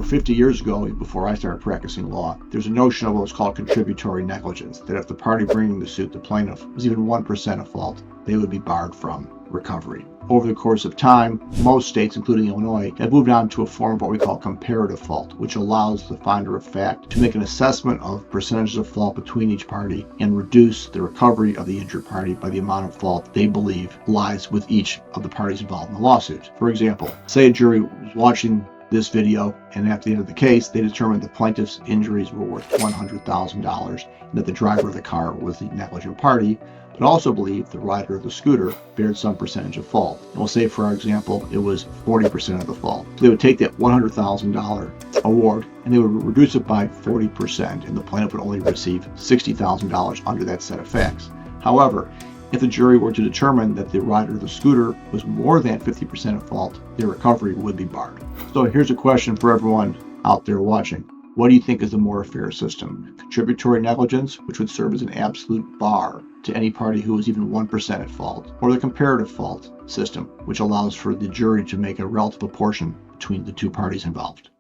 50 years ago, before I started practicing law, there's a notion of what was called contributory negligence, that if the party bringing the suit, the plaintiff, was even 1% at fault, they would be barred from recovery. Over the course of time, most states, including Illinois, have moved on to a form of what we call comparative fault, which allows the finder of fact to make an assessment of percentages of fault between each party and reduce the recovery of the injured party by the amount of fault they believe lies with each of the parties involved in the lawsuit. For example, say a jury was watching this video, and at the end of the case, they determined the plaintiff's injuries were worth $100,000 and that the driver of the car was the negligent party, but also believed the rider of the scooter bared some percentage of fault. And we'll say, for our example, it was 40% of the fault. So they would take that $100,000 award and they would reduce it by 40%, and the plaintiff would only receive $60,000 under that set of facts. However, if the jury were to determine that the rider of the scooter was more than 50% at fault, their recovery would be barred. So here's a question for everyone out there watching. What do you think is the more fair system? Contributory negligence, which would serve as an absolute bar to any party who is even 1% at fault, or the comparative fault system, which allows for the jury to make a relative proportion between the two parties involved?